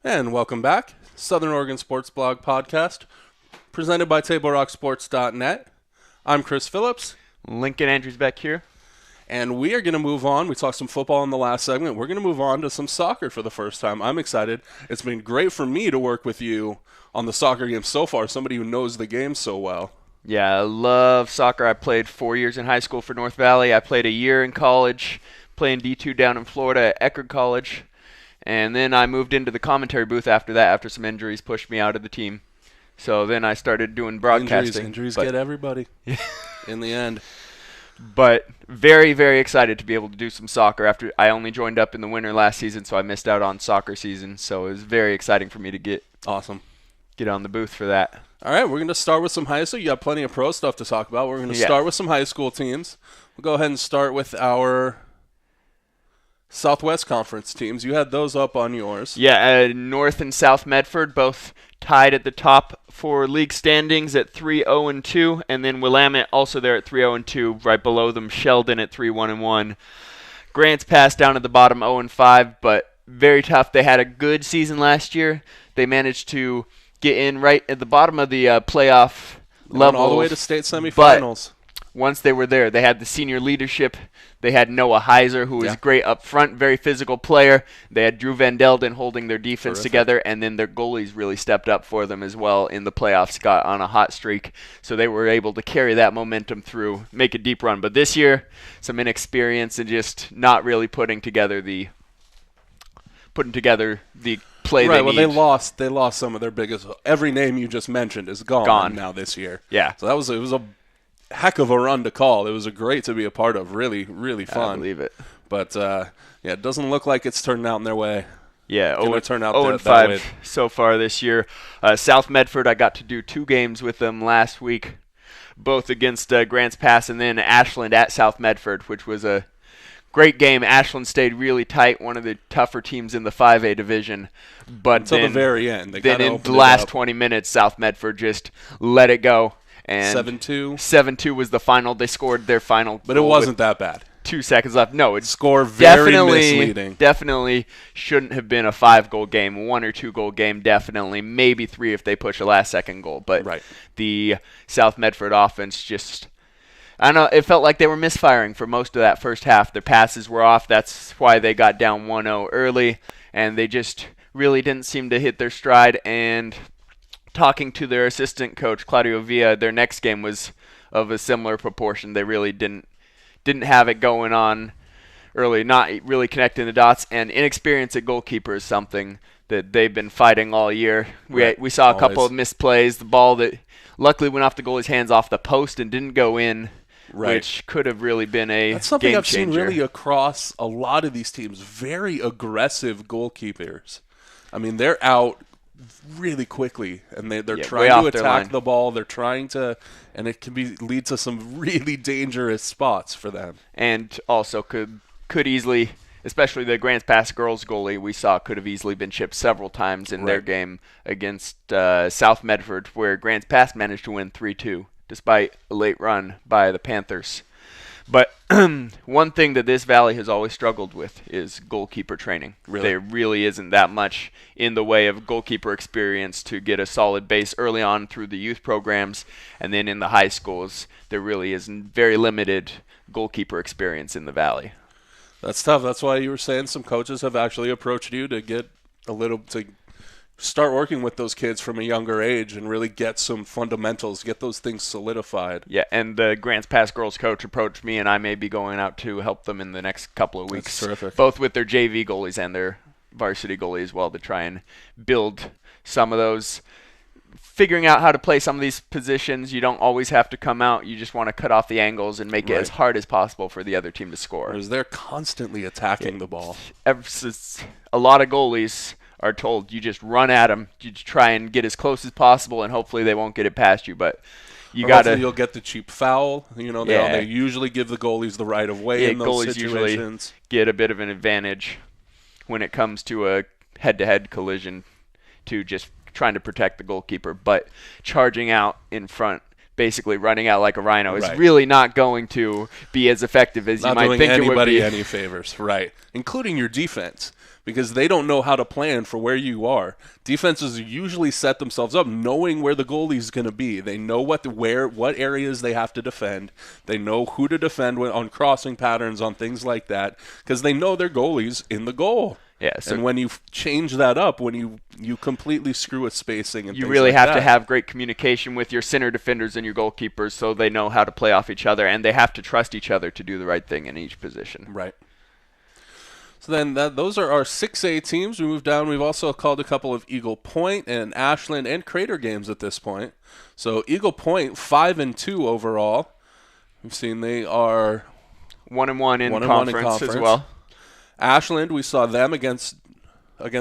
And welcome back, Southern Oregon Sports Blog Podcast, presented by TableRockSports.net. I'm Chris Phillips. Lincoln Andres-Beck here. And we are going to move on. We talked some football in the last segment. We're going to move on to some soccer for the first time. I'm excited. It's been great for me to work with you on the soccer game so far, somebody who knows the game so well. Yeah, I love soccer. I played 4 years in high school for North Valley. I played a year in college, playing D2 down in Florida at Eckerd College. And then I moved into the commentary booth after that, after some injuries pushed me out of the team. So then I started doing broadcasting. Injuries get everybody in the end. But very, very excited to be able to do some soccer after I only joined up in the winter last season, so I missed out on soccer season. So it was very exciting for me to get on the booth for that. All right, we're going to start with some high school. You got plenty of pro stuff to talk about. We're going to start with some high school teams. We'll go ahead and start with our Southwest Conference teams. You had those up on yours. Yeah, North and South Medford both tied at the top for league standings at 3-0-2, and then Willamette also there at 3-0-2, right below them Sheldon at 3-1-1. Grants Pass down at the bottom 0-5, but very tough. They had a good season last year. They managed to get in right at the bottom of the playoff level all the way to state semifinals. Once they were there, they had the senior leadership. They had Noah Heiser, who was great up front, very physical player. They had Drew Van Delden holding their defense together, and then their goalies really stepped up for them as well in the playoffs, got on a hot streak. So they were able to carry that momentum through, make a deep run. But this year, some inexperience and just not really putting together the play they need. Well, they lost some of their biggest. Every name you just mentioned is gone now this year. Yeah. So it was a heck of a run to call. It was great to be a part of. Really, really fun. I believe it. But it doesn't look like it's turning out in their way. Yeah, 0-5 so far this year. South Medford, I got to do 2 games with them last week, both against Grants Pass and then Ashland at South Medford, which was a great game. Ashland stayed really tight, one of the tougher teams in the 5A division. But until the very end. Then in the last 20 minutes, South Medford just let it go. And 7-2? 7-2 was the final. They scored their final but it wasn't that bad. 2 seconds left. No, it's score very misleading. Definitely shouldn't have been a 5-goal game. 1 or 2 goal game, definitely. Maybe 3 if they push a last-second goal. But the South Medford offense just, I don't know, it felt like they were misfiring for most of that first half. Their passes were off. That's why they got down 1-0 early. And they just really didn't seem to hit their stride. And talking to their assistant coach, Claudio Villa, their next game was of a similar proportion. They really didn't have it going on early, not really connecting the dots, and inexperience at goalkeeper is something that they've been fighting all year. We saw a couple of misplays, the ball that luckily went off the goalie's hands off the post and didn't go in, which could have really been a That's something game I've changer. seen really across a lot of these teams, very aggressive goalkeepers. I mean, they're out really quickly, and they're trying to attack the ball. They're trying to, and it can lead to some really dangerous spots for them. And also could easily, especially the Grants Pass girls goalie we saw could have easily been chipped several times in their game against South Medford, where Grants Pass managed to win 3-2 despite a late run by the Panthers. But one thing that this valley has always struggled with is goalkeeper training. There really isn't that much in the way of goalkeeper experience to get a solid base early on through the youth programs, and then in the high schools, there really is very limited goalkeeper experience in the valley. That's tough. That's why you were saying some coaches have actually approached you to get to start working with those kids from a younger age and really get some fundamentals, get those things solidified. Yeah, and the Grants Pass girls coach approached me, and I may be going out to help them in the next couple of weeks. That's terrific. Both with their JV goalies and their varsity goalie as well, to try and build some of those. Figuring out how to play some of these positions, you don't always have to come out. You just want to cut off the angles and make it as hard as possible for the other team to score. Because they're constantly attacking the ball. A lot of goalies are told you just run at them, you try and get as close as possible, and hopefully they won't get it past you. But you'll get the cheap foul. They usually give the goalies the right of way in those goalies situations. Usually get a bit of an advantage when it comes to a head-to-head collision to just trying to protect the goalkeeper. But charging out in front basically running out like a rhino is really not going to be as effective as you might think it would be. Not doing anybody any favors, right, including your defense, because they don't know how to plan for where you are. Defenses usually set themselves up knowing where the goalie's going to be. They know what areas they have to defend. They know who to defend on crossing patterns, on things like that, because they know their goalie's in the goal. Yeah, so and when you change that up, when you completely screw with spacing and you things really like have that. to have great communication with your center defenders and your goalkeepers so they know how to play off each other, and they have to trust each other to do the right thing in each position. Right. So then those are our 6A teams. We move down. We've also called a couple of Eagle Point and Ashland and Crater games at this point. So Eagle Point 5-2 overall. We've seen they are 1-1 in conference as well. Ashland, we saw them against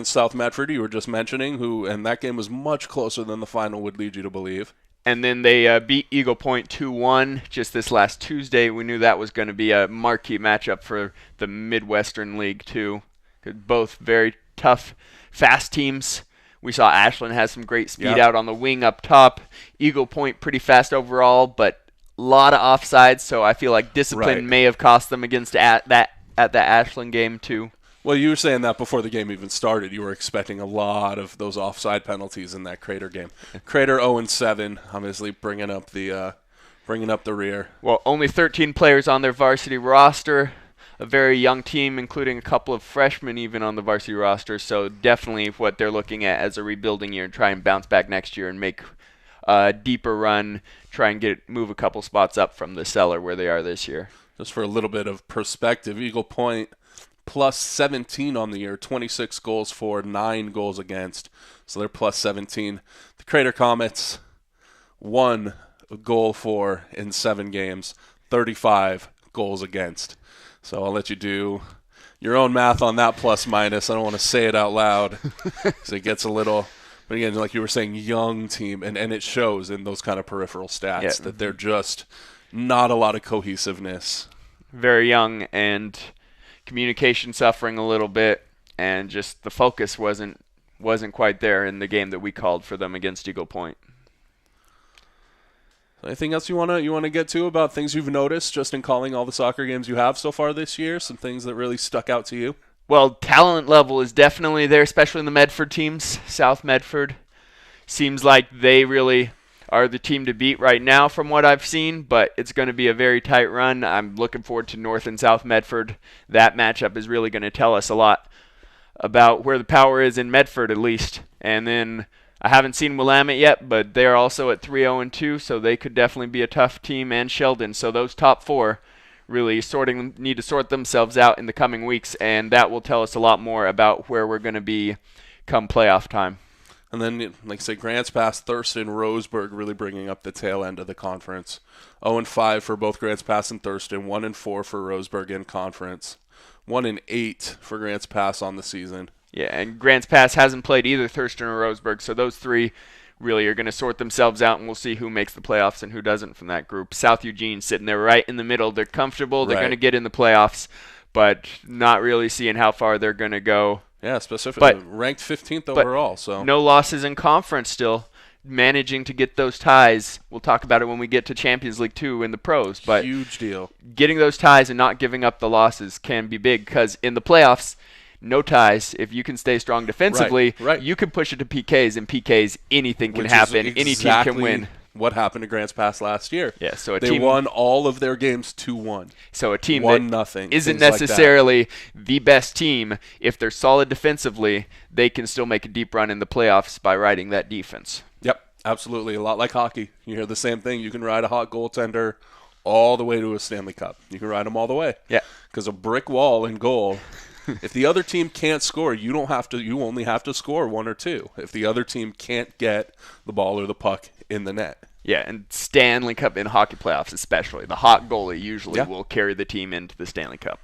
South Medford, you were just mentioning, and that game was much closer than the final would lead you to believe. And then they beat Eagle Point 2-1 just this last Tuesday. We knew that was going to be a marquee matchup for the Midwestern League, too. Both very tough, fast teams. We saw Ashland has some great speed out on the wing up top. Eagle Point pretty fast overall, but a lot of offsides, so I feel like discipline may have cost them against at the Ashland game, too. Well, you were saying that before the game even started. You were expecting a lot of those offside penalties in that Crater game. Crater 0-7, obviously bringing up the rear. Well, only 13 players on their varsity roster. A very young team, including a couple of freshmen even on the varsity roster. So definitely what they're looking at as a rebuilding year and try and bounce back next year and make a deeper run, try and move a couple spots up from the cellar where they are this year. Just for a little bit of perspective, Eagle Point plus 17 on the year, 26 goals for, 9 goals against. So they're plus 17. The Crater Comets, 1 goal for in 7 games, 35 goals against. So I'll let you do your own math on that plus minus. I don't want to say it out loud because it gets a little, but again, like you were saying, young team, and it shows in those kind of peripheral stats that they're just not a lot of cohesiveness. Very young and communication suffering a little bit, and just the focus wasn't quite there in the game that we called for them against Eagle Point. Anything else you wanna get to about things you've noticed just in calling all the soccer games you have so far this year? Some things that really stuck out to you? Well, talent level is definitely there, especially in the Medford teams. South Medford seems like they really are the team to beat right now from what I've seen, but it's going to be a very tight run. I'm looking forward to North and South Medford. That matchup is really going to tell us a lot about where the power is in Medford at least. And then I haven't seen Willamette yet, but they're also at 3-0-2, so they could definitely be a tough team, and Sheldon. So those top 4 really need to sort themselves out in the coming weeks, and that will tell us a lot more about where we're going to be come playoff time. And then, like I say, Grants Pass, Thurston, Roseburg really bringing up the tail end of the conference. 0-5 for both Grants Pass and Thurston, 1-4 for Roseburg in conference, 1-8 for Grants Pass on the season. Yeah, and Grants Pass hasn't played either Thurston or Roseburg, so those 3 really are going to sort themselves out, and we'll see who makes the playoffs and who doesn't from that group. South Eugene sitting there right in the middle. They're comfortable. They're going to get in the playoffs, but not really seeing how far they're going to go. Yeah, specifically ranked 15th overall. So no losses in conference still. Managing to get those ties. We'll talk about it when we get to Champions League 2 in the pros. But huge deal. Getting those ties and not giving up the losses can be big because in the playoffs, no ties. If you can stay strong defensively, you can push it to PKs, and PKs, anything can happen. Any team can win. What happened to Grants Pass last year? Yeah, so they won all of their games 2-1. So a team 1-0 isn't necessarily the best team. If they're solid defensively, they can still make a deep run in the playoffs by riding that defense. Yep, absolutely. A lot like hockey. You hear the same thing. You can ride a hot goaltender all the way to a Stanley Cup. You can ride them all the way. Yeah, because a brick wall in goal. If the other team can't score, you only have to score 1 or 2. If the other team can't get the ball or the puck in the net. Yeah, and Stanley Cup in hockey playoffs especially. The hot goalie usually will carry the team into the Stanley Cup.